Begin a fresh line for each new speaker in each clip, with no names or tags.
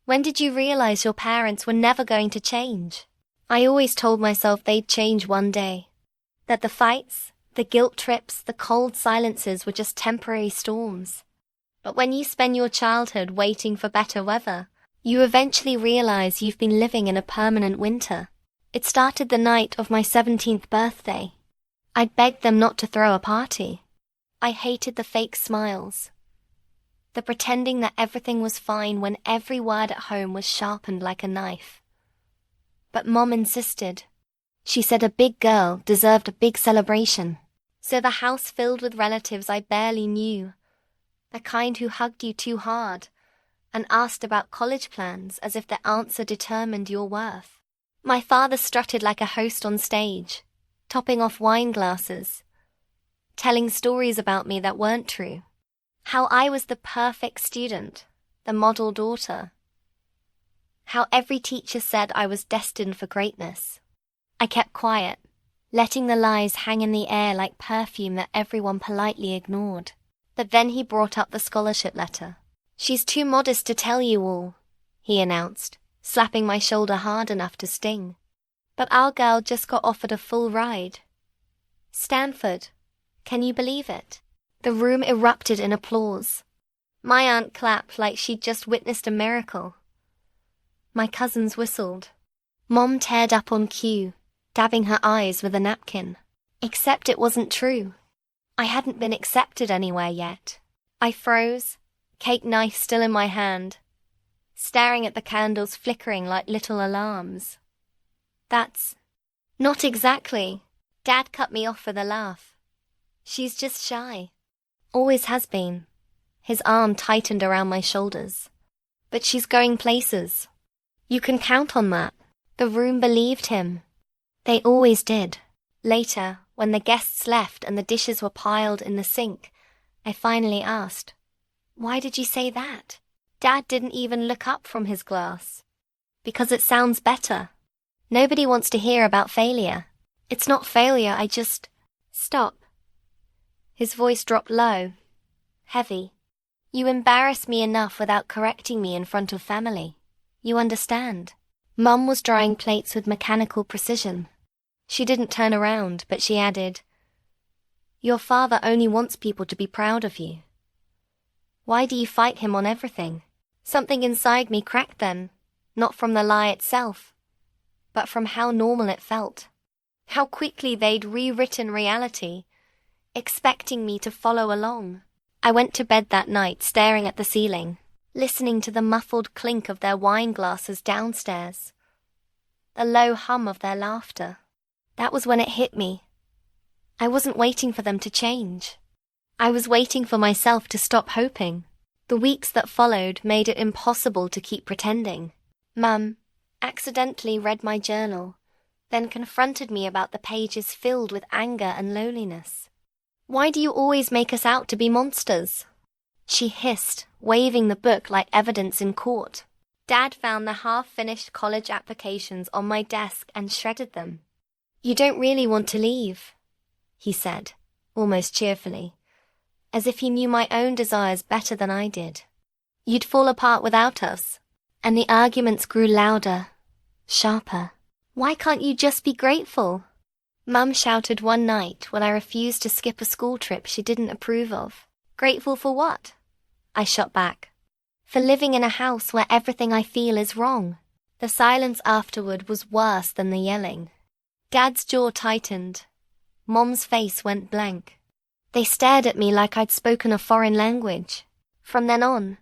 When did you realize your parents were never going to change? I always told myself they'd change one day. That the fights, the guilt trips, the cold silences were just temporary storms. But when you spend your childhood waiting for better weather, you eventually realize you've been living in a permanent winter. It started the night of my 17th birthday. I'd begged them not to throw a party. I hated the fake smiles. The pretending that everything was fine when every word at home was sharpened like a knife. But Mom insisted. She said a big girl deserved a big celebration. So the house filled with relatives I barely knew, the kind who hugged you too hard and asked about college plans as if the answer determined your worth. My father strutted like a host on stage, topping off wine glasses, telling stories about me that weren't true. How I was the perfect student, the model daughter. How every teacher said I was destined for greatness. I kept quiet, letting the lies hang in the air like perfume that everyone politely ignored. But then he brought up the scholarship letter. "She's too modest to tell you all," he announced, slapping my shoulder hard enough to sting. "But our girl just got offered a full ride. Stanford. Can you believe it?" The room erupted in applause. My aunt clapped like she'd just witnessed a miracle. My cousins whistled. Mom teared up on cue, dabbing her eyes with a napkin. Except it wasn't true. I hadn't been accepted anywhere yet. I froze, cake knife still in my hand, staring at the candles flickering like little alarms. "That's not exactly." Dad cut me off with a laugh. "She's just shy. Always has been." His arm tightened around my shoulders. "But she's going places. You can count on that." The room believed him. They always did. Later, when the guests left and the dishes were piled in the sink, I finally asked, "Why did you say that?" Dad didn't even look up from his glass. "Because it sounds better. Nobody wants to hear about failure. It's not failure, I just..." "Stop." His voice dropped low, heavy. "You embarrass me enough without correcting me in front of family. You understand?" Mum was drying plates with mechanical precision. She didn't turn around, but she added, "Your father only wants people to be proud of you. Why do you fight him on everything?" Something inside me cracked then, not from the lie itself, but from how normal it felt. How quickly they'd rewritten reality, expecting me to follow along. I went to bed that night staring at the ceiling, listening to the muffled clink of their wine glasses downstairs, the low hum of their laughter. That was when it hit me. I wasn't waiting for them to change. I was waiting for myself to stop hoping. The weeks that followed made it impossible to keep pretending. Mum accidentally read my journal, then confronted me about the pages filled with anger and loneliness. "Why do you always make us out to be monsters?" she hissed, waving the book like evidence in court. Dad found the half-finished college applications on my desk and shredded them. "You don't really want to leave," he said, almost cheerfully, as if he knew my own desires better than I did. "You'd fall apart without us." And the arguments grew louder, sharper. "Why can't you just be grateful?" Mum shouted one night when I refused to skip a school trip she didn't approve of. "Grateful for what?" I shot back. "For living in a house where everything I feel is wrong." The silence afterward was worse than the yelling. Dad's jaw tightened. Mom's face went blank. They stared at me like I'd spoken a foreign language. From then on,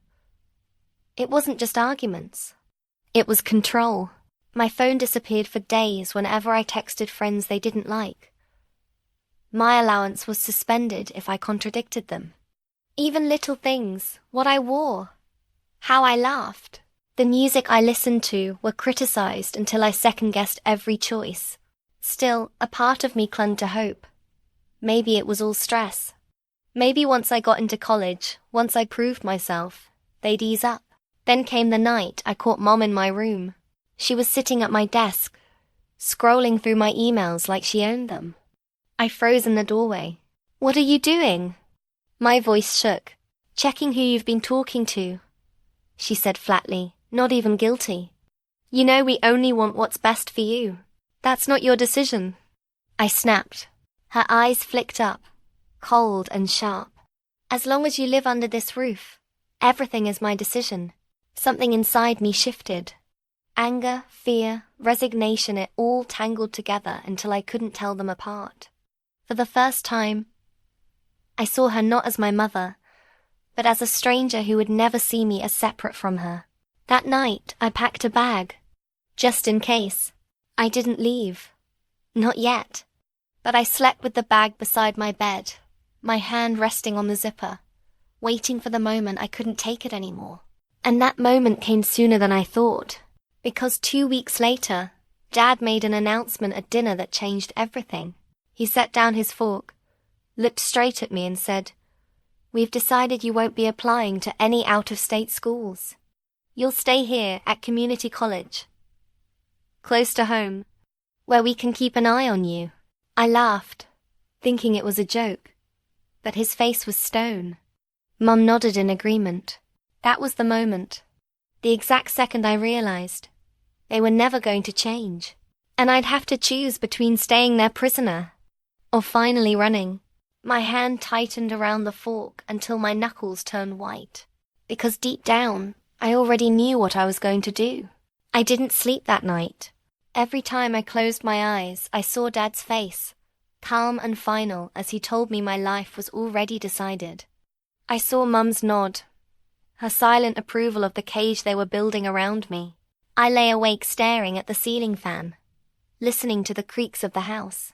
it wasn't just arguments. It was control. My phone disappeared for days whenever I texted friends they didn't like. My allowance was suspended if I contradicted them. Even little things, what I wore, how I laughed, the music I listened to were criticized until I second-guessed every choice. Still, a part of me clung to hope. Maybe it was all stress. Maybe once I got into college, once I proved myself, they'd ease up. Then came the night I caught Mom in my room. She was sitting at my desk, scrolling through my emails like she owned them. I froze in the doorway. "What are you doing?" My voice shook. "Checking who you've been talking to," she said flatly, Not even guilty. You know we only want what's best for you. That's not your decision. I snapped. Her eyes flicked up, cold and sharp. As long as you live under this roof, everything is my decision. Something inside me shifted. Anger, fear, resignation, it all tangled together until I couldn't tell them apart. For the first time, I saw her not as my mother, but as a stranger who would never see me as separate from her. That night, I packed a bag, just in case. I didn't leave. Not yet. But I slept with the bag beside my bed, my hand resting on the zipper, waiting for the moment I couldn't take it anymore. And that moment came sooner than I thought, because 2 weeks later, Dad made an announcement at dinner that changed everything. He set down his fork, looked straight at me and said, "We've decided you won't be applying to any out-of-state schools. You'll stay here at community college, close to home, where we can keep an eye on you." I laughed, thinking it was a joke, but his face was stone. Mum nodded in agreement. That was the moment, the exact second I realized they were never going to change, and I'd have to choose between staying their prisoner or finally running. My hand tightened around the fork until my knuckles turned white, because deep down, I already knew what I was going to do. I didn't sleep that night. Every time I closed my eyes, I saw Dad's face, calm and final as he told me my life was already decided. I saw Mum's nod, her silent approval of the cage they were building around me. I lay awake staring at the ceiling fan, listening to the creaks of the house.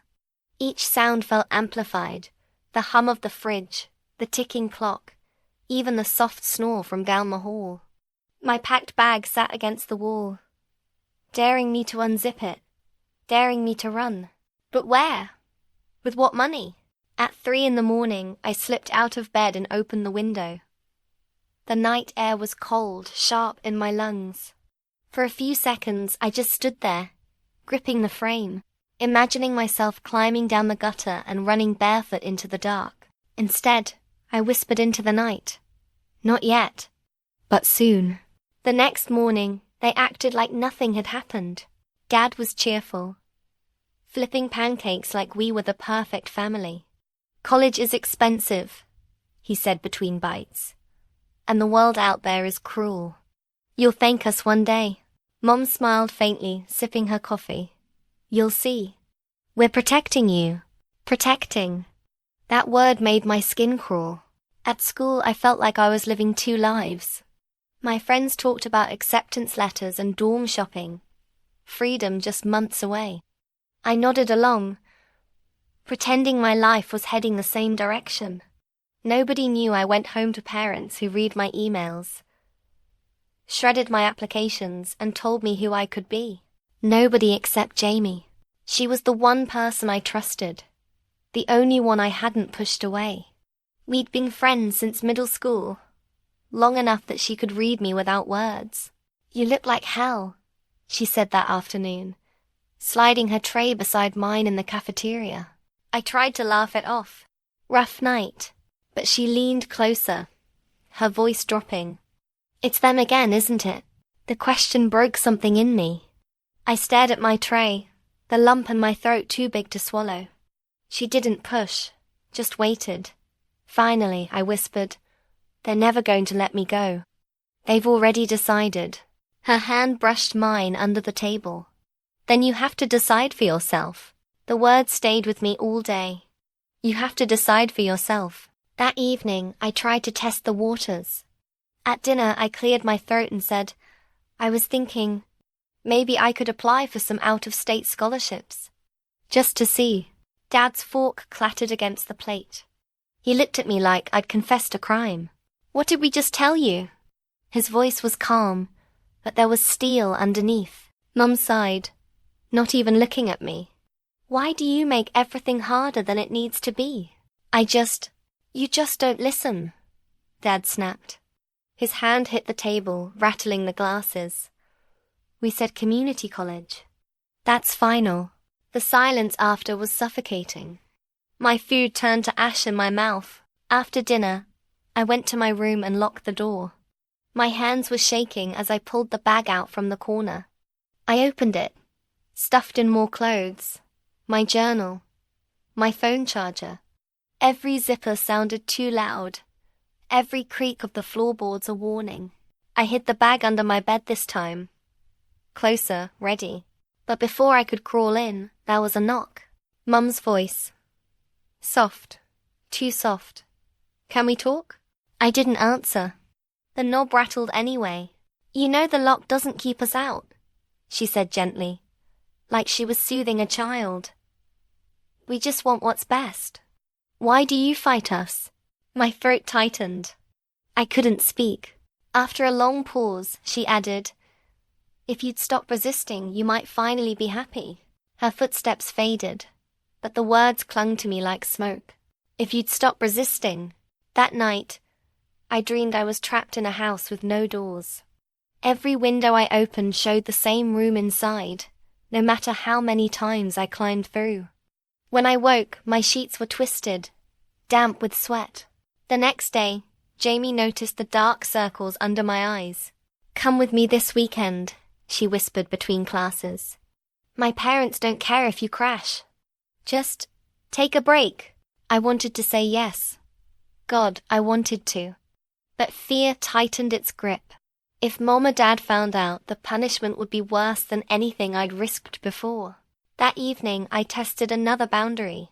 Each sound felt amplified, the hum of the fridge, the ticking clock, even the soft snore from down the hall. My packed bag sat against the wall, daring me to unzip it, daring me to run. But where? With what money? At 3 a.m, I slipped out of bed and opened the window. The night air was cold, sharp in my lungs. For a few seconds, I just stood there, gripping the frame, imagining myself climbing down the gutter and running barefoot into the dark. Instead, I whispered into the night, "Not yet, but soon." The next morning, they acted like nothing had happened. Dad was cheerful, flipping pancakes like we were the perfect family. "College is expensive," he said between bites, "and the world out there is cruel. You'll thank us one day." Mom smiled faintly, sipping her coffee. "You'll see. We're protecting you." Protecting. That word made my skin crawl. At school, I felt like I was living 2 lives. My friends talked about acceptance letters and dorm shopping, freedom just months away. I nodded along, pretending my life was heading the same direction. Nobody knew I went home to parents who read my emails, shredded my applications, and told me who I could be. Nobody except Jamie. She was the one person I trusted, the only one I hadn't pushed away. We'd been friends since middle school, long enough that she could read me without words. "You look like hell," she said that afternoon, sliding her tray beside mine in the cafeteria. I tried to laugh it off. Rough night, but she leaned closer, her voice dropping. "It's them again, isn't it?" The question broke something in me. I stared at my tray, the lump in my throat too big to swallow. She didn't push, just waited. Finally, I whispered, "They're never going to let me go. They've already decided." Her hand brushed mine under the table. "Then you have to decide for yourself." The word stayed with me all day. You have to decide for yourself. That evening, I tried to test the waters. At dinner, I cleared my throat and said, "I was thinking, maybe I could apply for some out-of-state scholarships. Just to see." Dad's fork clattered against the plate. He looked at me like I'd confessed a crime. "What did we just tell you?" His voice was calm, but there was steel underneath. Mum sighed, not even looking at me. "Why do you make everything harder than it needs to be?" You just don't listen," Dad snapped. His hand hit the table, rattling the glasses. "We said community college. That's final." The silence after was suffocating. My food turned to ash in my mouth. After dinner, I went to my room and locked the door. My hands were shaking as I pulled the bag out from the corner. I opened it, stuffed in more clothes, my journal, my phone charger. Every zipper sounded too loud, every creak of the floorboards a warning. I hid the bag under my bed this time. Closer, ready. But before I could crawl in, there was a knock. Mum's voice. Soft. Too soft. Can we talk? I didn't answer. The knob rattled anyway. You know the lock doesn't keep us out, she said gently, like she was soothing a child. We just want what's best. Why do you fight us? My throat tightened. I couldn't speak. After a long pause, she added, if you'd stop resisting, you might finally be happy. Her footsteps faded, but the words clung to me like smoke. If you'd stop resisting. That night, I dreamed I was trapped in a house with no doors. Every window I opened showed the same room inside, no matter how many times I climbed through. When I woke, my sheets were twisted, damp with sweat. The next day, Jamie noticed the dark circles under my eyes. Come with me this weekend, she whispered between classes. My parents don't care if you crash. Just take a break. I wanted to say yes. God, I wanted to. But fear tightened its grip. If Mom or Dad found out, the punishment would be worse than anything I'd risked before. That evening, I tested another boundary.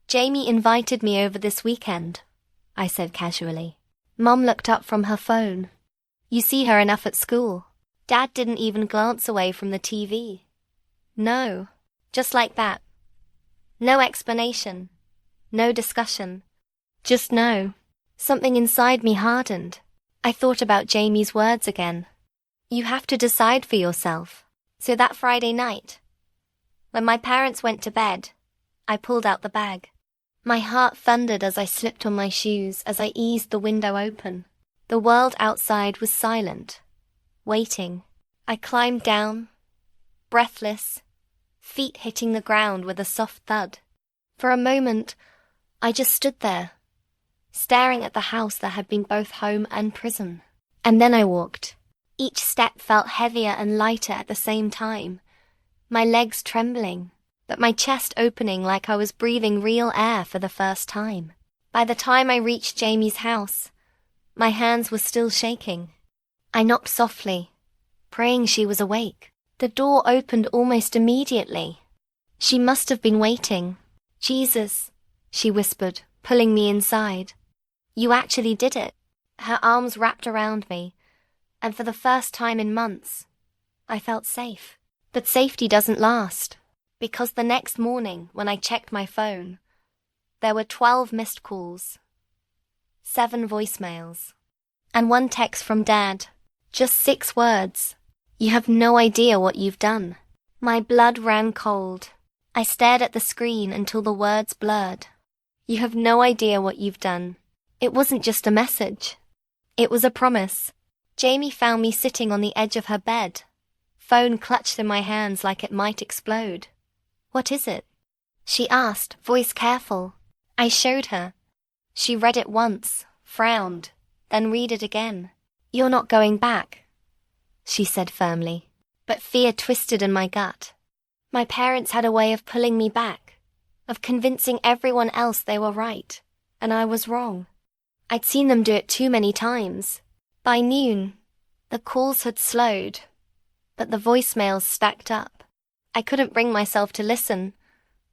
Jamie invited me over this weekend, I said casually. Mom looked up from her phone. You see her enough at school. Dad didn't even glance away from the TV. No, just like that. No explanation. No discussion. Just no. Something inside me hardened. I thought about Jamie's words again. You have to decide for yourself. So that Friday night, when my parents went to bed, I pulled out the bag. My heart thundered as I slipped on my shoes as I eased the window open. The world outside was silent, waiting. I climbed down, breathless, feet hitting the ground with a soft thud. For a moment, I just stood there, staring at the house that had been both home and prison. And then I walked. Each step felt heavier and lighter at the same time, my legs trembling, but my chest opening like I was breathing real air for the first time. By the time I reached Jamie's house, my hands were still shaking. I knocked softly, praying she was awake. The door opened almost immediately. She must have been waiting. Jesus, she whispered, pulling me inside. You actually did it. Her arms wrapped around me, and for the first time in months, I felt safe. But safety doesn't last, because the next morning when I checked my phone, there were 12 missed calls, 7 voicemails, and 1 text from Dad. Just 6 words. You have no idea what you've done. My blood ran cold. I stared at the screen until the words blurred. You have no idea what you've done. It wasn't just a message. It was a promise. Jamie found me sitting on the edge of her bed, phone clutched in my hands like it might explode. What is it? She asked, voice careful. I showed her. She read it once, frowned, then read it again. You're not going back, she said firmly, but fear twisted in my gut. My parents had a way of pulling me back, of convincing everyone else they were right, and I was wrong. I'd seen them do it too many times. By noon, the calls had slowed, but the voicemails stacked up. I couldn't bring myself to listen,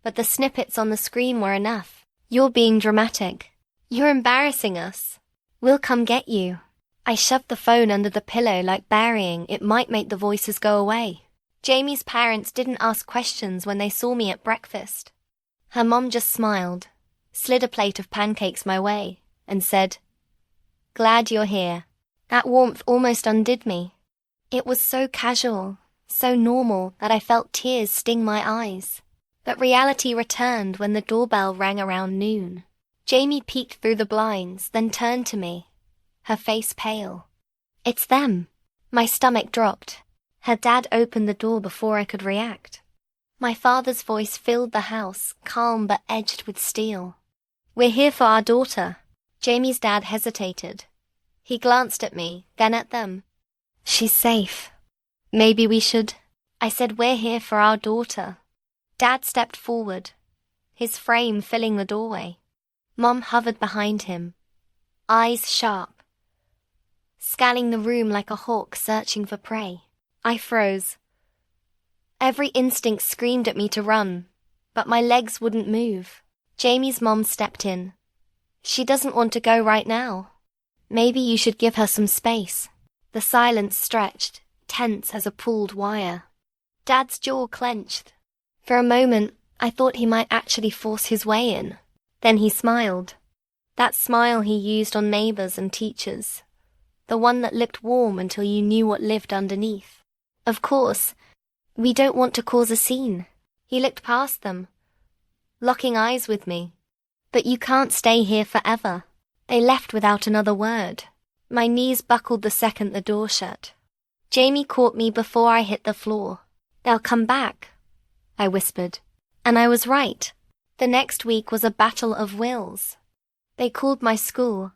but the snippets on the screen were enough. You're being dramatic. You're embarrassing us. We'll come get you. I shoved the phone under the pillow like burying it might make the voices go away. Jamie's parents didn't ask questions when they saw me at breakfast. Her mom just smiled, slid a plate of pancakes my way, and said, Glad you're here. That warmth almost undid me. It was so casual, so normal that I felt tears sting my eyes. But reality returned when the doorbell rang around noon. Jamie peeked through the blinds, then turned to me, her face pale. It's them. My stomach dropped. Her dad opened the door before I could react. My father's voice filled the house, calm but edged with steel. We're here for our daughter. Jamie's dad hesitated, He glanced at me, then at them. She's safe. Maybe we should. I said we're here for our daughter. Dad stepped forward, his frame filling the doorway. Mom hovered behind him, eyes sharp, scanning the room like a hawk searching for prey. I froze. Every instinct screamed at me to run, but my legs wouldn't move. Jamie's mom stepped in. She doesn't want to go right now. Maybe you should give her some space. The silence stretched, tense as a pulled wire. Dad's jaw clenched. For a moment, I thought he might actually force his way in. Then he smiled. That smile he used on neighbors and teachers. The one that looked warm until you knew what lived underneath. Of course, we don't want to cause a scene. He looked past them, locking eyes with me. But you can't stay here forever. They left without another word. My knees buckled the second the door shut. Jamie caught me before I hit the floor. They'll come back, I whispered. And I was right. The next week was a battle of wills. They called my school,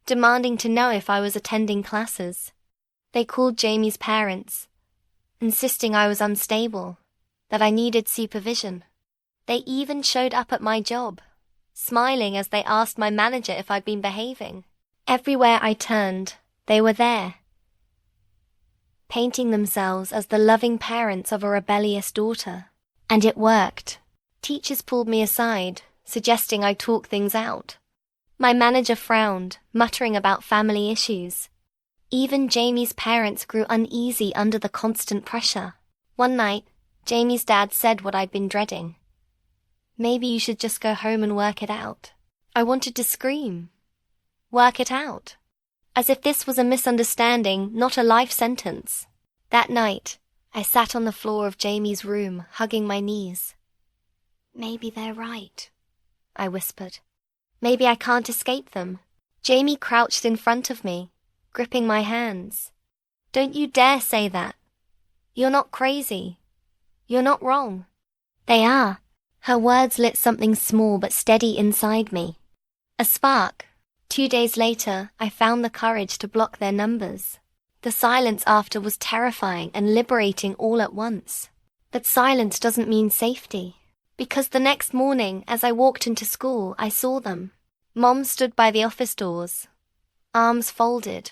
demanding to know if I was attending classes. They called Jamie's parents, insisting I was unstable, that I needed supervision. They even showed up at my job, smiling as they asked my manager if I'd been behaving. Everywhere I turned, they were there, painting themselves as the loving parents of a rebellious daughter. And it worked. Teachers pulled me aside, suggesting I talk things out. My manager frowned, muttering about family issues. Even Jamie's parents grew uneasy under the constant pressure. One night, Jamie's dad said what I'd been dreading. Maybe you should just go home and work it out. I wanted to scream. Work it out. As if this was a misunderstanding, not a life sentence. That night, I sat on the floor of Jamie's room, hugging my knees. Maybe they're right, I whispered. Maybe I can't escape them. Jamie crouched in front of me, gripping my hands. Don't you dare say that. You're not crazy. You're not wrong. They are. Her words lit something small but steady inside me. A spark. 2 days later, I found the courage to block their numbers. The silence after was terrifying and liberating all at once. But silence doesn't mean safety. Because the next morning, as I walked into school, I saw them. Mom stood by the office doors, arms folded,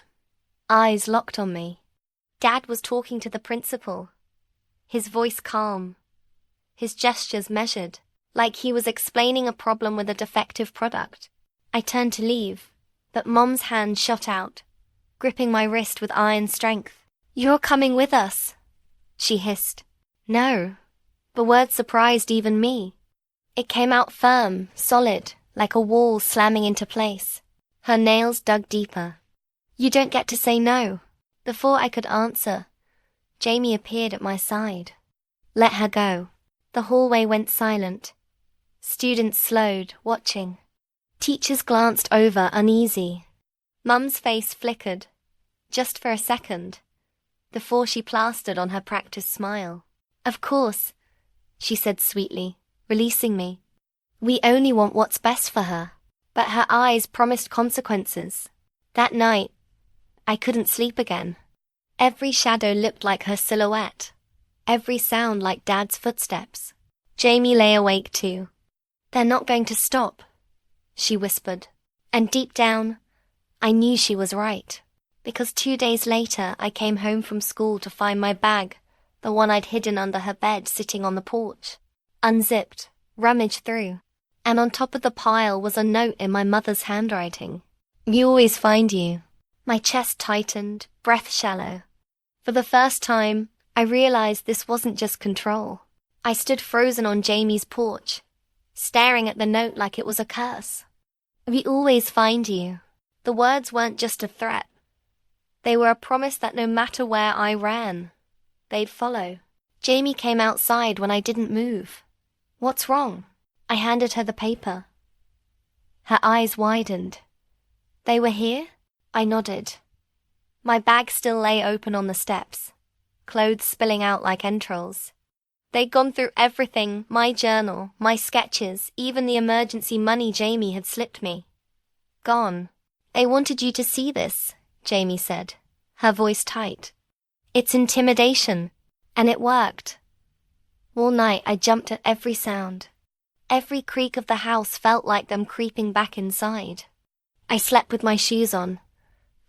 eyes locked on me. Dad was talking to the principal, his voice calm, his gestures measured, like he was explaining a problem with a defective product. I turned to leave, but Mom's hand shot out, gripping my wrist with iron strength. You're coming with us, she hissed. No. The word surprised even me. It came out firm, solid, like a wall slamming into place. Her nails dug deeper. You don't get to say no. Before I could answer, Jamie appeared at my side. Let her go. The hallway went silent. Students slowed, watching. Teachers glanced over, uneasy. Mum's face flickered, just for a second, before she plastered on her practiced smile. Of course, she said sweetly, releasing me. We only want what's best for her. But her eyes promised consequences. That night, I couldn't sleep again. Every shadow looked like her silhouette. Every sound like Dad's footsteps. Jamie lay awake too. They're not going to stop, she whispered. And deep down, I knew she was right. Because 2 days later, I came home from school to find my bag, the one I'd hidden under her bed, sitting on the porch. Unzipped, rummaged through. And on top of the pile was a note in my mother's handwriting. You always find you. My chest tightened, breath shallow. For the first time, I realized this wasn't just control. I stood frozen on Jamie's porch, staring at the note like it was a curse. We always find you. The words weren't just a threat. They were a promise that no matter where I ran, they'd follow. Jamie came outside when I didn't move. What's wrong? I handed her the paper. Her eyes widened. They were here? I nodded. My bag still lay open on the steps, clothes spilling out like entrails. They'd gone through everything, my journal, my sketches, even the emergency money Jamie had slipped me. Gone. They wanted you to see this, Jamie said, her voice tight. It's intimidation. And it worked. All night I jumped at every sound. Every creak of the house felt like them creeping back inside. I slept with my shoes on,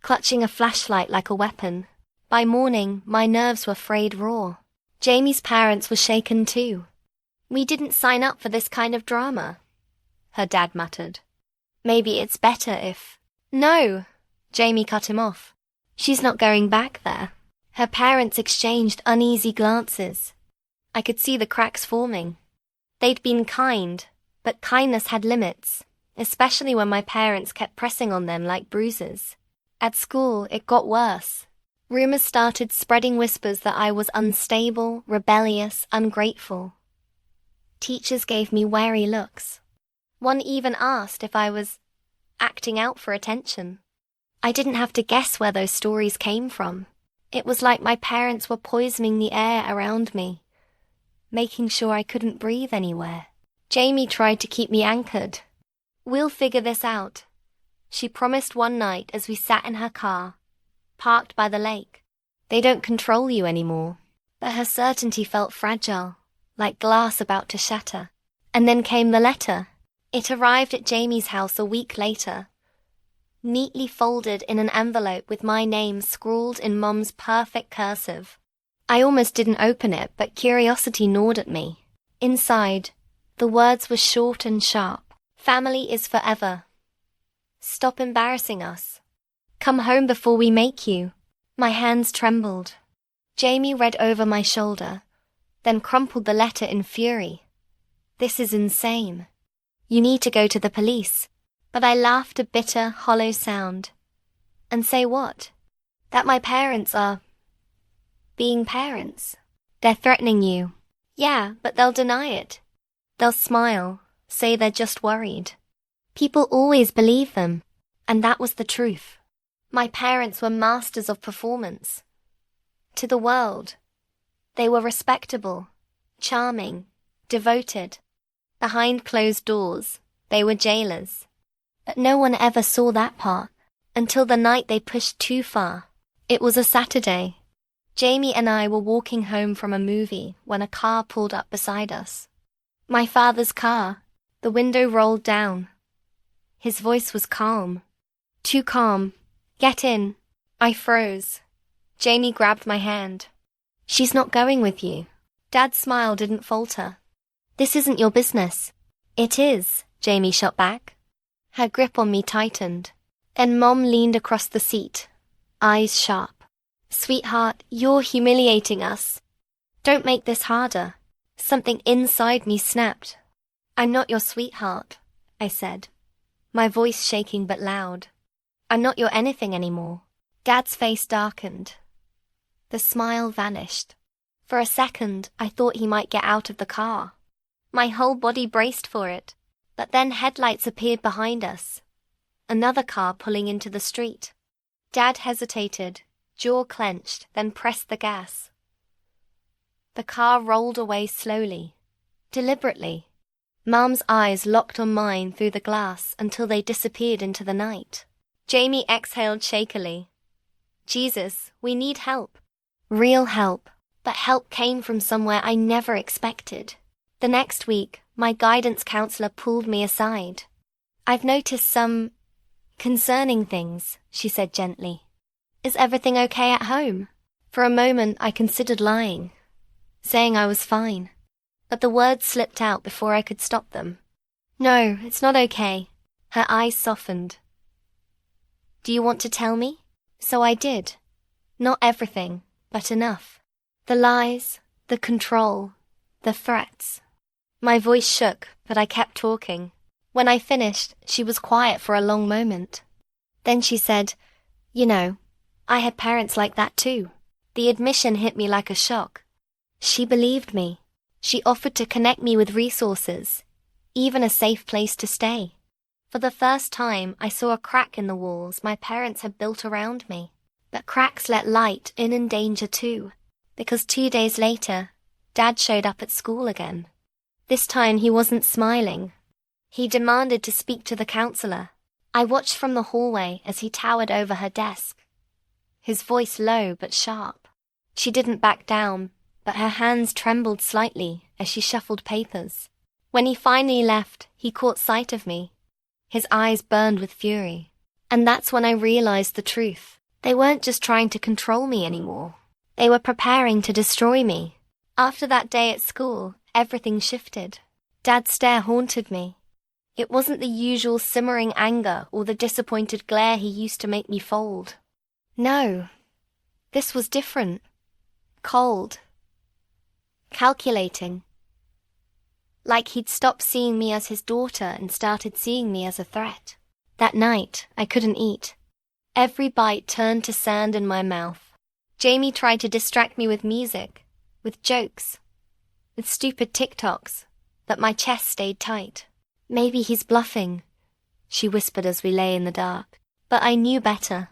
clutching a flashlight like a weapon. By morning, my nerves were frayed raw. Jamie's parents were shaken too. We didn't sign up for this kind of drama, her dad muttered. Maybe it's better if... No, Jamie cut him off. She's not going back there. Her parents exchanged uneasy glances. I could see the cracks forming. They'd been kind, but kindness had limits, especially when my parents kept pressing on them like bruises. At school, it got worse. Rumors started spreading whispers that I was unstable, rebellious, ungrateful. Teachers gave me wary looks. One even asked if I was acting out for attention. I didn't have to guess where those stories came from. It was like my parents were poisoning the air around me, making sure I couldn't breathe anywhere. Jamie tried to keep me anchored. We'll figure this out, she promised one night as we sat in her car, parked by the lake. They don't control you anymore. But her certainty felt fragile, like glass about to shatter. And then came the letter. It arrived at Jamie's house a week later, neatly folded in an envelope with my name scrawled in Mum's perfect cursive. I almost didn't open it, but curiosity gnawed at me. Inside, the words were short and sharp. Family is forever. Stop embarrassing us. Come home before we make you. My hands trembled. Jamie read over my shoulder, then crumpled the letter in fury. This is insane. You need to go to the police. But I laughed a bitter, hollow sound. And say what? That my parents are... being parents. They're threatening you. Yeah, but they'll deny it. They'll smile, say they're just worried. People always believe them, and that was the truth. My parents were masters of performance. To the world, they were respectable, charming, devoted. Behind closed doors, they were jailers. But no one ever saw that part, until the night they pushed too far. It was a Saturday. Jamie and I were walking home from a movie when a car pulled up beside us. My father's car. The window rolled down. His voice was calm. Too calm. Get in. I froze. Jamie grabbed my hand. She's not going with you. Dad's smile didn't falter. This isn't your business. It is, Jamie shot back. Her grip on me tightened. And Mom leaned across the seat, eyes sharp. Sweetheart, you're humiliating us. Don't make this harder. Something inside me snapped. I'm not your sweetheart, I said, my voice shaking but loud. I'm not your anything anymore. Dad's face darkened. The smile vanished. For a second, I thought he might get out of the car. My whole body braced for it, but then headlights appeared behind us. Another car pulling into the street. Dad hesitated, jaw clenched, then pressed the gas. The car rolled away slowly, deliberately. Mom's eyes locked on mine through the glass until they disappeared into the night. Jamie exhaled shakily. Jesus, we need help. Real help, but help came from somewhere I never expected. The next week, my guidance counselor pulled me aside. I've noticed some concerning things, she said gently. Is everything okay at home? For a moment, I considered lying, saying I was fine. But the words slipped out before I could stop them. No, it's not okay. Her eyes softened. Do you want to tell me? So I did. Not everything, but enough. The lies, the control, the threats. My voice shook, but I kept talking. When I finished, she was quiet for a long moment. Then she said, You know, I had parents like that too. The admission hit me like a shock. She believed me. She offered to connect me with resources, even a safe place to stay. For the first time, I saw a crack in the walls my parents had built around me. But cracks let light in and danger too, because 2 days later, Dad showed up at school again. This time he wasn't smiling. He demanded to speak to the counselor. I watched from the hallway as he towered over her desk, his voice low but sharp. She didn't back down, but her hands trembled slightly as she shuffled papers. When he finally left, he caught sight of me. His eyes burned with fury. And that's when I realized the truth. They weren't just trying to control me anymore. They were preparing to destroy me. After that day at school, everything shifted. Dad's stare haunted me. It wasn't the usual simmering anger or the disappointed glare he used to make me fold. No, this was different. Cold. Calculating. Like he'd stopped seeing me as his daughter and started seeing me as a threat. That night, I couldn't eat. Every bite turned to sand in my mouth. Jamie tried to distract me with music, with jokes, with stupid TikToks, but my chest stayed tight. Maybe he's bluffing, she whispered as we lay in the dark. But I knew better.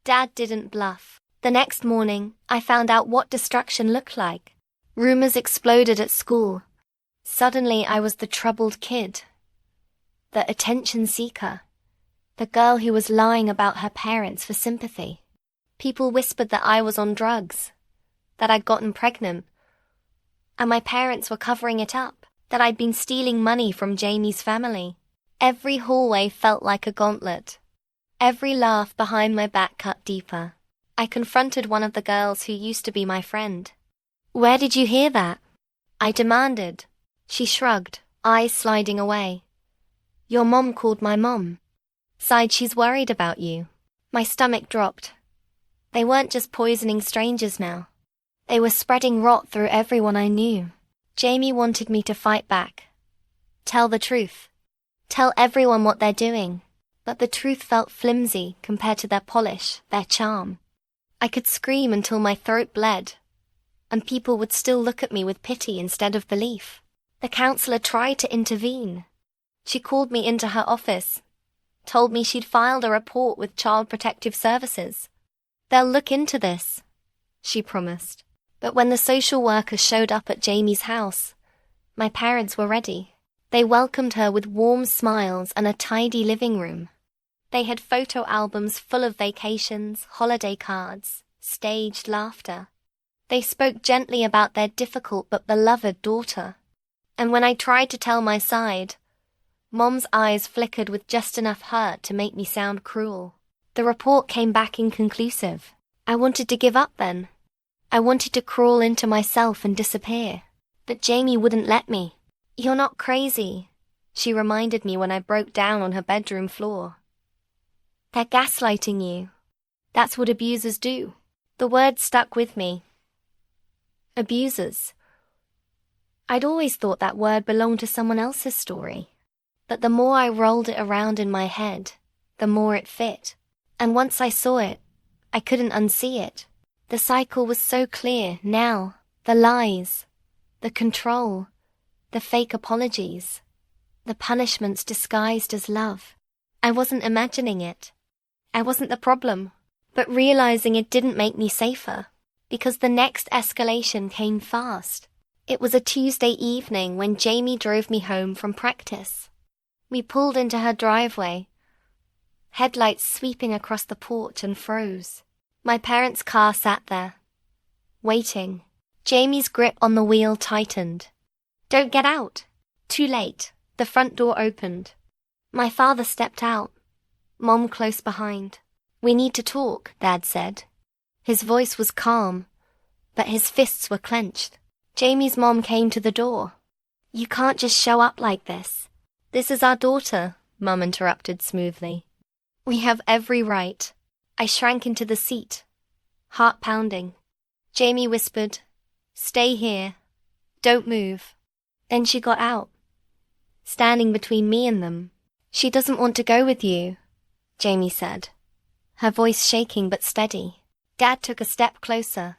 Dad didn't bluff. The next morning, I found out what destruction looked like. Rumors exploded at school. Suddenly, I was the troubled kid, the attention seeker, the girl who was lying about her parents for sympathy. People whispered that I was on drugs, that I'd gotten pregnant, and my parents were covering it up, that I'd been stealing money from Jamie's family. Every hallway felt like a gauntlet. Every laugh behind my back cut deeper. I confronted one of the girls who used to be my friend. "Where did you hear that?" I demanded. She shrugged, eyes sliding away. "Your mom called my mom. Sighed she's worried about you." My stomach dropped. They weren't just poisoning strangers now. They were spreading rot through everyone I knew. Jamie wanted me to fight back. Tell the truth. Tell everyone what they're doing. But the truth felt flimsy compared to their polish, their charm. I could scream until my throat bled, and people would still look at me with pity instead of belief. The counselor tried to intervene. She called me into her office, told me she'd filed a report with Child Protective Services. "They'll look into this," she promised. But when the social worker showed up at Jamie's house, my parents were ready. They welcomed her with warm smiles and a tidy living room. They had photo albums full of vacations, holiday cards, staged laughter. They spoke gently about their difficult but beloved daughter. And when I tried to tell my side, Mom's eyes flickered with just enough hurt to make me sound cruel. The report came back inconclusive. I wanted to give up then. I wanted to crawl into myself and disappear. But Jamie wouldn't let me. "You're not crazy," she reminded me when I broke down on her bedroom floor. "They're gaslighting you. That's what abusers do." The word stuck with me. Abusers. I'd always thought that word belonged to someone else's story. But the more I rolled it around in my head, the more it fit. And once I saw it, I couldn't unsee it. The cycle was so clear now. The lies, the control, the fake apologies, the punishments disguised as love. I wasn't imagining it. I wasn't the problem. But realizing it didn't make me safer, because the next escalation came fast. It was a Tuesday evening when Jamie drove me home from practice. We pulled into her driveway, headlights sweeping across the porch, and froze. My parents' car sat there, waiting. Jamie's grip on the wheel tightened. "Don't get out." Too late. The front door opened. My father stepped out, Mom close behind. "We need to talk," Dad said. His voice was calm, but his fists were clenched. Jamie's mom came to the door. "You can't just show up like this." "This is our daughter," Mum interrupted smoothly. "We have every right." I shrank into the seat, heart pounding. Jamie whispered, "Stay here. Don't move." Then she got out, standing between me and them. "She doesn't want to go with you," Jamie said, her voice shaking but steady. Dad took a step closer.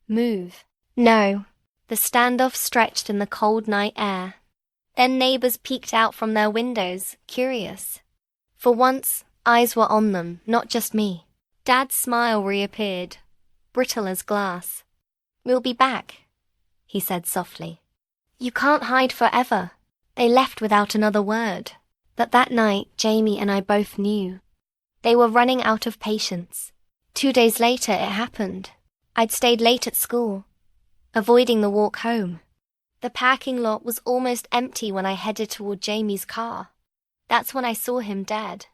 "Move." "No." The standoff stretched in the cold night air. Then neighbors peeked out from their windows, curious. For once, eyes were on them, not just me. Dad's smile reappeared, brittle as glass. "We'll be back," he said softly. "You can't hide forever." They left without another word. But that night, Jamie and I both knew. They were running out of patience. 2 days later, it happened. I'd stayed late at school, avoiding the walk home. The parking lot was almost empty when I headed toward Jamie's car. That's when I saw him dead,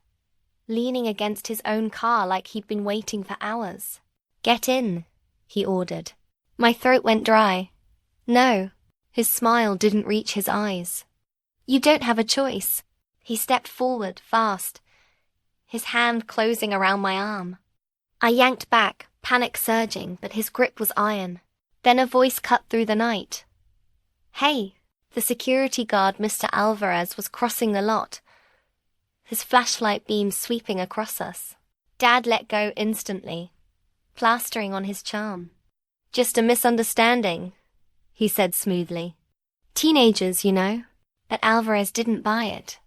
leaning against his own car like he'd been waiting for hours. "Get in," he ordered. My throat went dry. No, his smile didn't reach his eyes. "You don't have a choice." He stepped forward, fast, his hand closing around my arm. I yanked back, panic surging, but his grip was iron. Then a voice cut through the night. "Hey!" The security guard, Mr. Alvarez, was crossing the lot, his flashlight beam sweeping across us. Dad let go instantly, plastering on his charm. "Just a misunderstanding," he said smoothly. "Teenagers, you know." But Alvarez didn't buy it.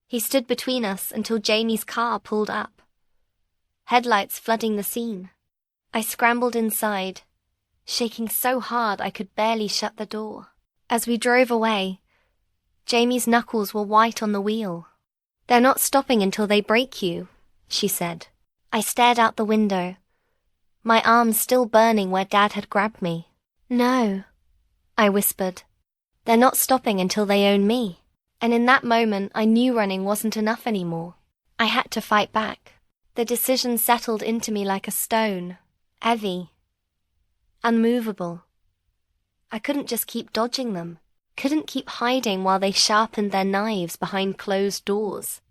He stood between us until Jamie's car pulled up, headlights flooding the scene. I scrambled inside, shaking so hard I could barely shut the door. As we drove away, Jamie's knuckles were white on the wheel. "They're not stopping until they break you," she said. I stared out the window, my arms still burning where Dad had grabbed me. "No," I whispered. "They're not stopping until they own me." And in that moment, I knew running wasn't enough anymore. I had to fight back. The decision settled into me like a stone, heavy, unmovable. I couldn't just keep dodging them, couldn't keep hiding while they sharpened their knives behind closed doors.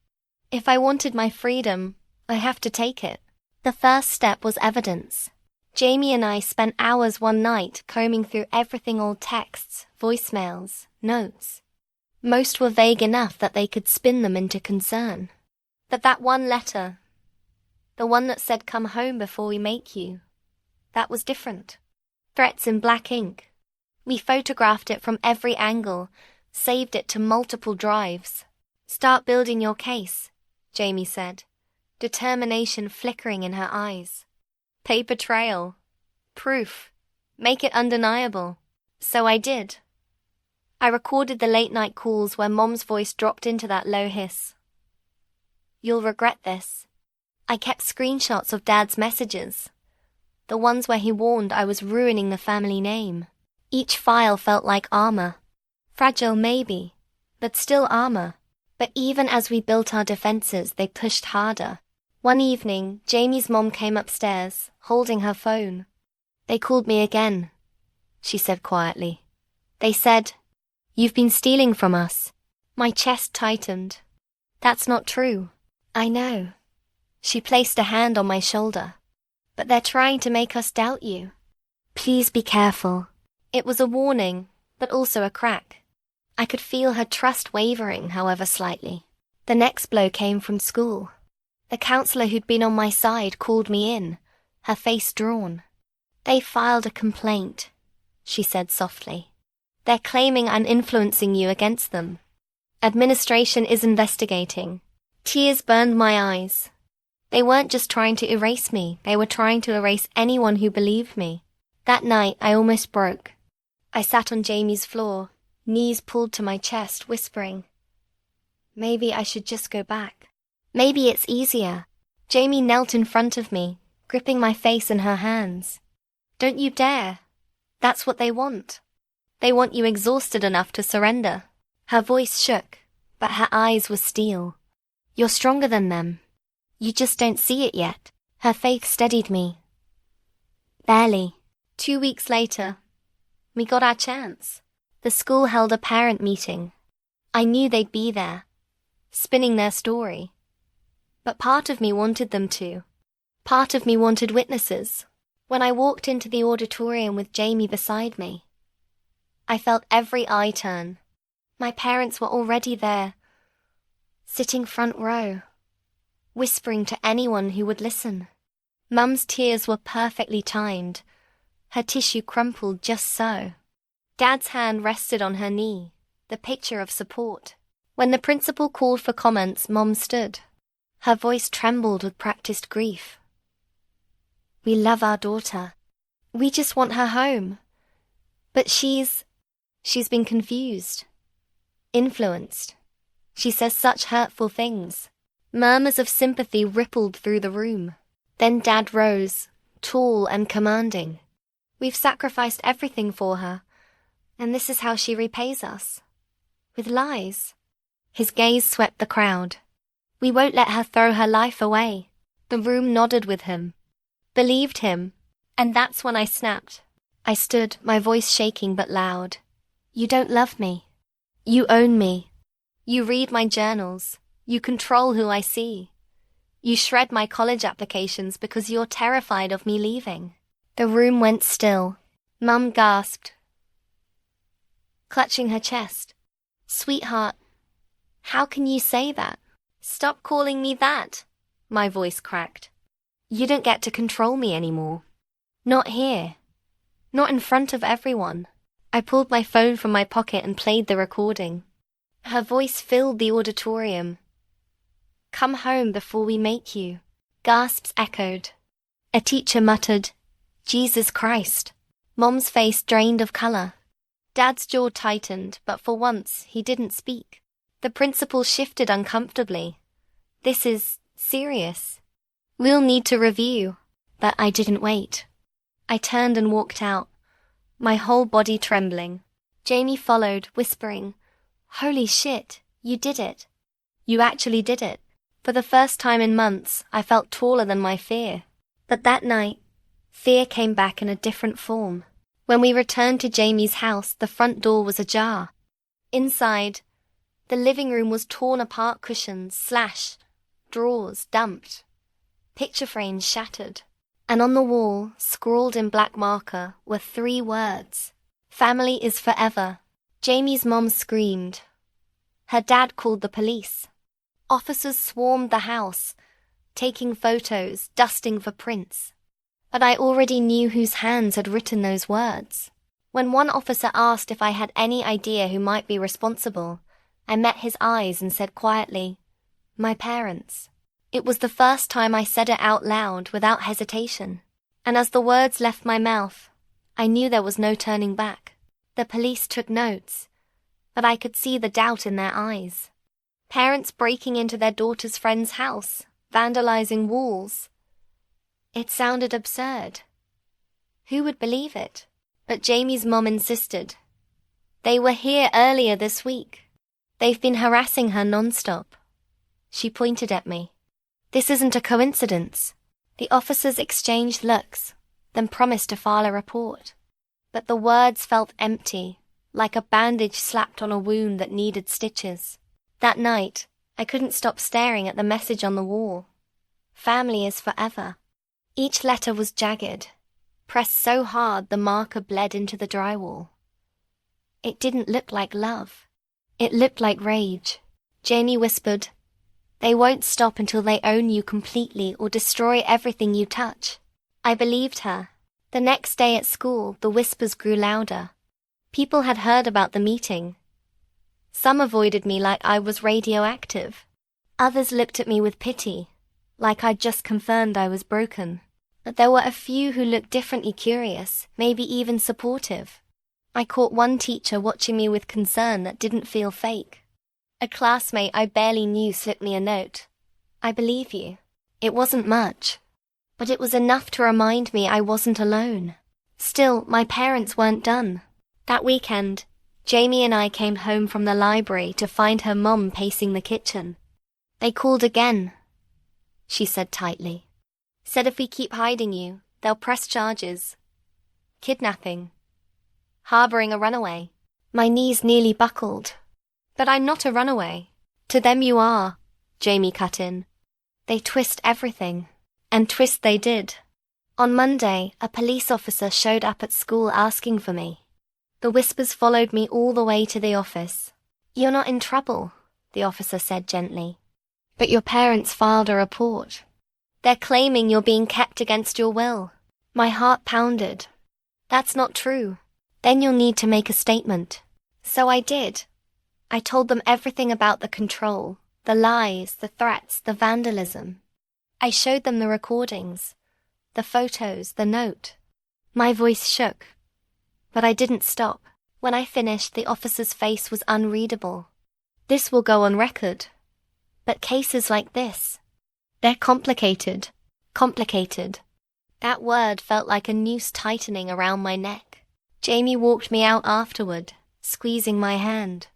If I wanted my freedom, I have to take it. The first step was evidence. Jamie and I spent hours one night combing through everything: old texts, voicemails, notes. Most were vague enough that they could spin them into concern. But that one letter, the one that said "come home before we make you," that was different. Threats in black ink. We photographed it from every angle, saved it to multiple drives. "Start building your case," Jamie said, determination flickering in her eyes. "Paper trail. Proof. Make it undeniable." So I did. I recorded the late-night calls where Mom's voice dropped into that low hiss. "You'll regret this." I kept screenshots of Dad's messages, the ones where he warned I was ruining the family name. Each file felt like armor. Fragile maybe, but still armor. But even as we built our defenses, they pushed harder. One evening, Jamie's mom came upstairs, holding her phone. "They called me again," she said quietly. "They said, 'You've been stealing from us.'" My chest tightened. "That's not true." "I know." She placed a hand on my shoulder. "But they're trying to make us doubt you. Please be careful." It was a warning, but also a crack. I could feel her trust wavering, however slightly. The next blow came from school. The counselor who'd been on my side called me in, her face drawn. "They filed a complaint," she said softly. "They're claiming I'm influencing you against them. Administration is investigating." Tears burned my eyes. They weren't just trying to erase me, they were trying to erase anyone who believed me. That night, I almost broke. I sat on Jamie's floor, knees pulled to my chest, whispering, "Maybe I should just go back. Maybe it's easier." Jamie knelt in front of me, gripping my face in her hands. "Don't you dare. That's what they want. They want you exhausted enough to surrender." Her voice shook, but her eyes were steel. "You're stronger than them. You just don't see it yet." Her faith steadied me. Barely. 2 weeks later, we got our chance. The school held a parent meeting. I knew they'd be there, spinning their story. But part of me wanted them to. Part of me wanted witnesses. When I walked into the auditorium with Jamie beside me, I felt every eye turn. My parents were already there, sitting front row, whispering to anyone who would listen. Mum's tears were perfectly timed, her tissue crumpled just so. Dad's hand rested on her knee, the picture of support. When the principal called for comments, Mom stood. Her voice trembled with practiced grief. "We love our daughter. We just want her home. But she's been confused, influenced. She says such hurtful things." Murmurs of sympathy rippled through the room. Then Dad rose, tall and commanding. We've sacrificed everything for her, and this is how she repays us. With lies. His gaze swept the crowd. We won't let her throw her life away. The room nodded with him. Believed him. And that's when I snapped. I stood, my voice shaking but loud. You don't love me. You own me. You read my journals. You control who I see. You shred my college applications because you're terrified of me leaving. The room went still. Mum gasped, clutching her chest. Sweetheart, how can you say that? Stop calling me that, my voice cracked. You don't get to control me anymore. Not here. Not in front of everyone. I pulled my phone from my pocket and played the recording. Her voice filled the auditorium. Come home before we make you. Gasps echoed. A teacher muttered, Jesus Christ. Mom's face drained of color. Dad's jaw tightened, but for once he didn't speak. The principal shifted uncomfortably. This is serious. We'll need to review. But I didn't wait. I turned and walked out, my whole body trembling. Jamie followed, whispering, Holy shit, you did it. You actually did it. For the first time in months, I felt taller than my fear. But that night, fear came back in a different form. When we returned to Jamie's house, the front door was ajar. Inside, the living room was torn apart, cushions slashed, drawers dumped, picture frames shattered. And on the wall, scrawled in black marker, were 3 words. Family is forever. Jamie's mom screamed. Her dad called the police. Officers swarmed the house, taking photos, dusting for prints. But I already knew whose hands had written those words. When one officer asked if I had any idea who might be responsible, I met his eyes and said quietly, My parents. It was the first time I said it out loud without hesitation. And as the words left my mouth, I knew there was no turning back. The police took notes, but I could see the doubt in their eyes. Parents breaking into their daughter's friend's house, vandalizing walls. It sounded absurd. Who would believe it? But Jamie's mom insisted. They were here earlier this week. They've been harassing her non-stop. She pointed at me. This isn't a coincidence. The officers exchanged looks, then promised to file a report. But the words felt empty, like a bandage slapped on a wound that needed stitches. That night, I couldn't stop staring at the message on the wall. Family is forever. Each letter was jagged, pressed so hard the marker bled into the drywall. It didn't look like love. It looked like rage. Jamie whispered, They won't stop until they own you completely or destroy everything you touch. I believed her. The next day at school, the whispers grew louder. People had heard about the meeting. Some avoided me like I was radioactive. Others looked at me with pity, like I'd just confirmed I was broken. But there were a few who looked differently curious, maybe even supportive. I caught one teacher watching me with concern that didn't feel fake. A classmate I barely knew slipped me a note. I believe you. It wasn't much, but it was enough to remind me I wasn't alone. Still, my parents weren't done. That weekend, Jamie and I came home from the library to find her mom pacing the kitchen. They called again, she said tightly. Said if we keep hiding you, they'll press charges. Kidnapping. Harboring a runaway. My knees nearly buckled. But I'm not a runaway. To them you are, Jamie cut in. They twist everything. And twist they did. On Monday, a police officer showed up at school asking for me. The whispers followed me all the way to the office. You're not in trouble, the officer said gently. But your parents filed a report. They're claiming you're being kept against your will. My heart pounded. That's not true. Then you'll need to make a statement. So I did. I told them everything about the control, the lies, the threats, the vandalism. I showed them the recordings, the photos, the note. My voice shook, but I didn't stop. When I finished, the officer's face was unreadable. This will go on record. But cases like this, they're complicated. Complicated. That word felt like a noose tightening around my neck. Jamie walked me out afterward, squeezing my hand.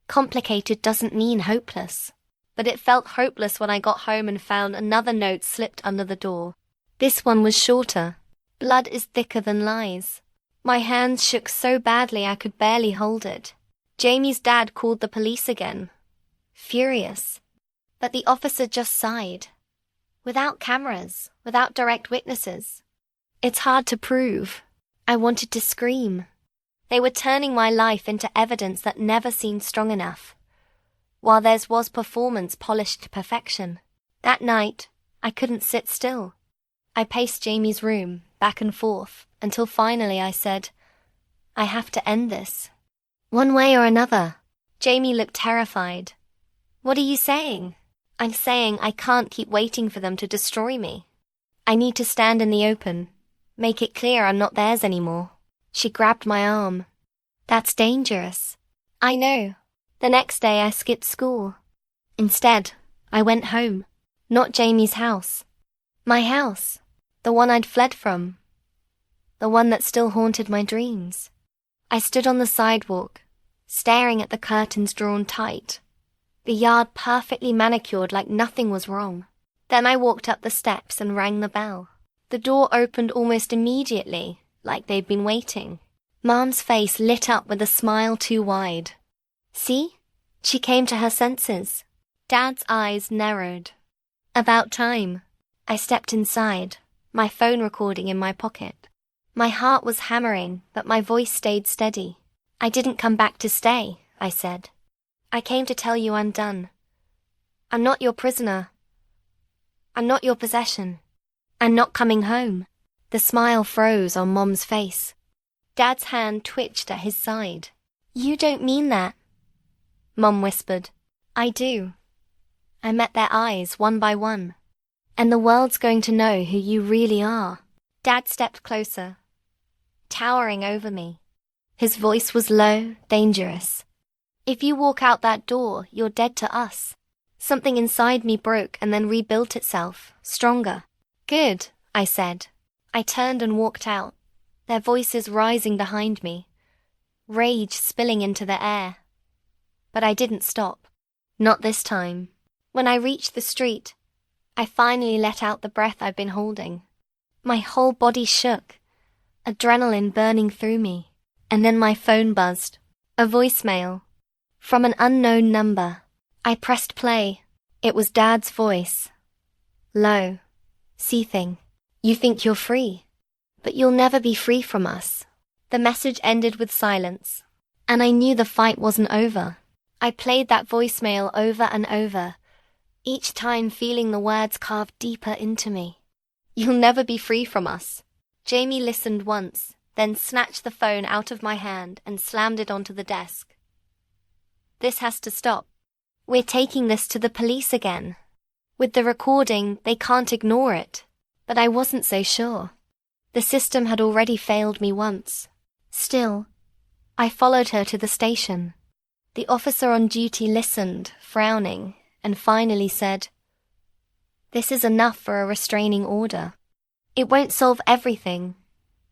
Complicated doesn't mean hopeless. But it felt hopeless when I got home and found another note slipped under the door. This one was shorter. Blood is thicker than lies. My hands shook so badly I could barely hold it. Jamie's dad called the police again. Furious. But the officer just sighed. Without cameras, without direct witnesses. It's hard to prove. I wanted to scream. They were turning my life into evidence that never seemed strong enough, while theirs was performance polished to perfection. That night, I couldn't sit still. I paced Jamie's room, back and forth, until finally I said, I have to end this. One way or another. Jamie looked terrified. What are you saying? I'm saying I can't keep waiting for them to destroy me. I need to stand in the open, make it clear I'm not theirs anymore. She grabbed my arm. That's dangerous. I know. The next day I skipped school. Instead, I went home. Not Jamie's house. My house. The one I'd fled from. The one that still haunted my dreams. I stood on the sidewalk, staring at the curtains drawn tight. The yard perfectly manicured like nothing was wrong. Then I walked up the steps and rang the bell. The door opened almost immediately, like they'd been waiting. Mom's face lit up with a smile too wide. See? She came to her senses. Dad's eyes narrowed. About time. I stepped inside, my phone recording in my pocket. My heart was hammering, but my voice stayed steady. I didn't come back to stay, I said. I came to tell you I'm done. I'm not your prisoner. I'm not your possession. I'm not coming home. The smile froze on Mom's face. Dad's hand twitched at his side. You don't mean that, Mom whispered. I do. I met their eyes one by one. And the world's going to know who you really are. Dad stepped closer, towering over me. His voice was low, dangerous. If you walk out that door, you're dead to us. Something inside me broke and then rebuilt itself, stronger. Good, I said. I turned and walked out, their voices rising behind me, rage spilling into the air. But I didn't stop. Not this time. When I reached the street, I finally let out the breath I'd been holding. My whole body shook, adrenaline burning through me. And then my phone buzzed. A voicemail. From an unknown number. I pressed play. It was Dad's voice. Low. Seething. You think you're free. But you'll never be free from us. The message ended with silence. And I knew the fight wasn't over. I played that voicemail over and over, each time feeling the words carved deeper into me. You'll never be free from us. Jamie listened once, then snatched the phone out of my hand and slammed it onto the desk. This has to stop. We're taking this to the police again. With the recording, they can't ignore it. But I wasn't so sure. The system had already failed me once. Still, I followed her to the station. The officer on duty listened, frowning, and finally said, This is enough for a restraining order. It won't solve everything,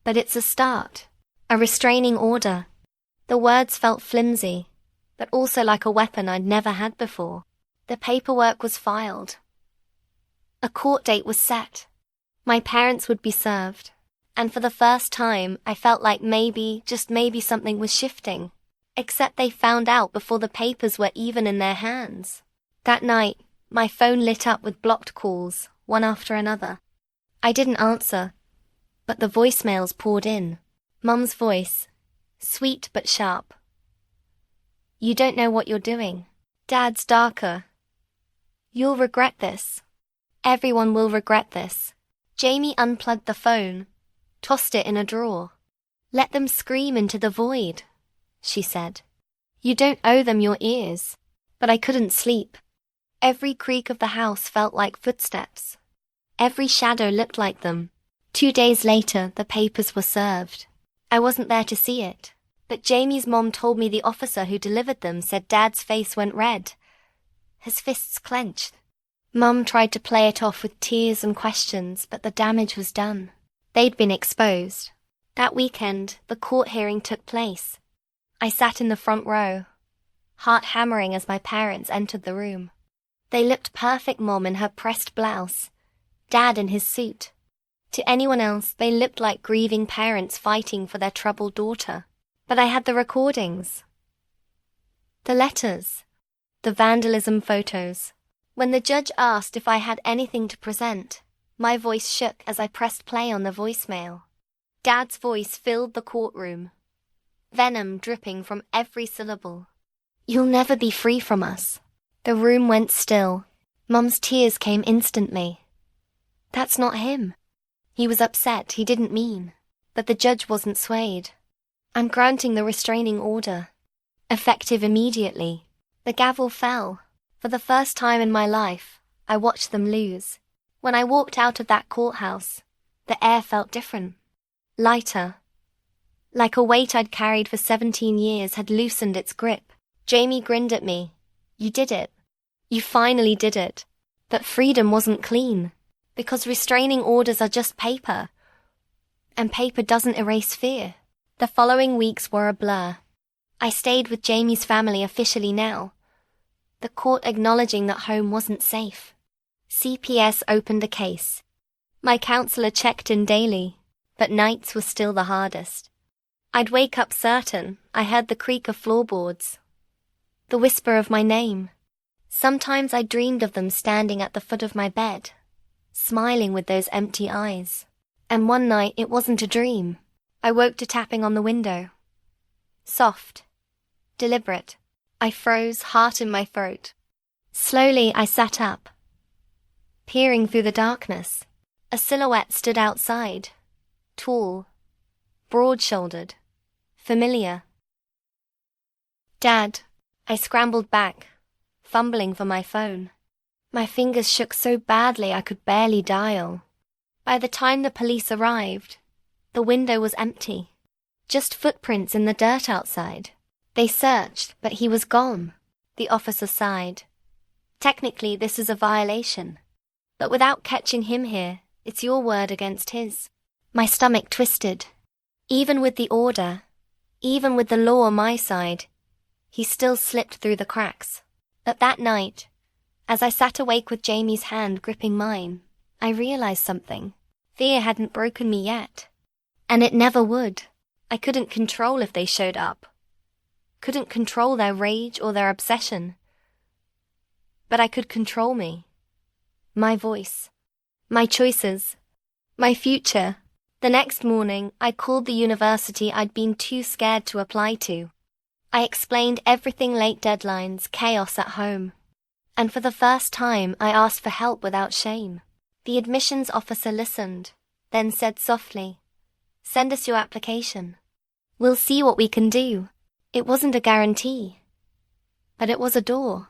but it's a start. A restraining order. The words felt flimsy, but also like a weapon I'd never had before. The paperwork was filed. A court date was set. My parents would be served. And for the first time, I felt like maybe, just maybe something was shifting. Except they found out before the papers were even in their hands. That night, my phone lit up with blocked calls, one after another. I didn't answer, but the voicemails poured in. Mum's voice, sweet but sharp. You don't know what you're doing. Dad's darker. You'll regret this. Everyone will regret this. Jamie unplugged the phone, tossed it in a drawer. Let them scream into the void, she said. You don't owe them your ears. But I couldn't sleep. Every creak of the house felt like footsteps. Every shadow looked like them. 2 days later, the papers were served. I wasn't there to see it, but Jamie's mom told me the officer who delivered them said Dad's face went red. His fists clenched. Mum tried to play it off with tears and questions, but the damage was done. They'd been exposed. That weekend, the court hearing took place. I sat in the front row, heart hammering as my parents entered the room. They looked perfect, Mom in her pressed blouse, Dad in his suit. To anyone else, they looked like grieving parents fighting for their troubled daughter. But I had the recordings, the letters, the vandalism photos. When the judge asked if I had anything to present, my voice shook as I pressed play on the voicemail. Dad's voice filled the courtroom, venom dripping from every syllable. "You'll never be free from us." The room went still. Mum's tears came instantly. That's not him. He was upset, he didn't mean. But the judge wasn't swayed. "I'm granting the restraining order." Effective immediately. The gavel fell. For the first time in my life, I watched them lose. When I walked out of that courthouse, the air felt different. Lighter. Like a weight I'd carried for 17 years had loosened its grip. Jamie grinned at me. "You did it. You finally did it." But freedom wasn't clean. Because restraining orders are just paper. And paper doesn't erase fear. The following weeks were a blur. I stayed with Jamie's family officially now. The court acknowledging that home wasn't safe. CPS opened a case. My counselor checked in daily, but nights were still the hardest. I'd wake up certain I heard the creak of floorboards, the whisper of my name. Sometimes I dreamed of them standing at the foot of my bed, smiling with those empty eyes. And one night it wasn't a dream. I woke to tapping on the window. Soft, deliberate. I froze, heart in my throat. Slowly I sat up, peering through the darkness. A silhouette stood outside, tall, broad-shouldered, familiar. "Dad." I scrambled back, fumbling for my phone. My fingers shook so badly I could barely dial. By the time the police arrived, the window was empty. Just footprints in the dirt outside. They searched, but he was gone. The officer sighed. "Technically, this is a violation. But without catching him here, it's your word against his." My stomach twisted. Even with the order, even with the law on my side, he still slipped through the cracks. But that night, as I sat awake with Jamie's hand gripping mine, I realized something. Fear hadn't broken me yet. And it never would. I couldn't control if they showed up. Couldn't control their rage or their obsession. But I could control me. My voice. My choices. My future. The next morning, I called the university I'd been too scared to apply to. I explained everything: late deadlines, chaos at home. And for the first time, I asked for help without shame. The admissions officer listened, then said softly, "Send us your application. We'll see what we can do." It wasn't a guarantee, but it was a door.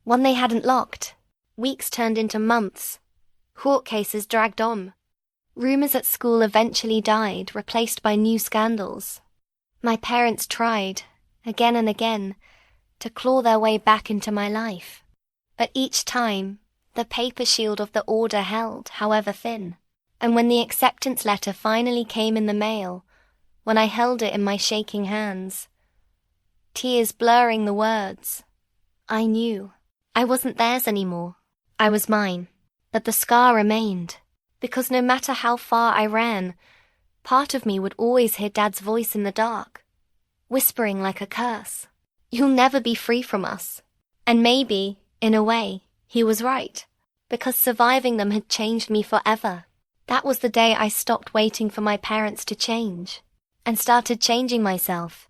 One they hadn't locked. Weeks turned into months. Court cases dragged on. Rumors at school eventually died, replaced by new scandals. My parents tried, again and again, to claw their way back into my life. But each time, the paper shield of the order held, however thin. And when the acceptance letter finally came in the mail, when I held it in my shaking hands, tears blurring the words, I knew. I wasn't theirs anymore. I was mine. But the scar remained, because no matter how far I ran, part of me would always hear Dad's voice in the dark, whispering like a curse. "You'll never be free from us." And maybe, in a way, he was right, because surviving them had changed me forever. That was the day I stopped waiting for my parents to change, and started changing myself.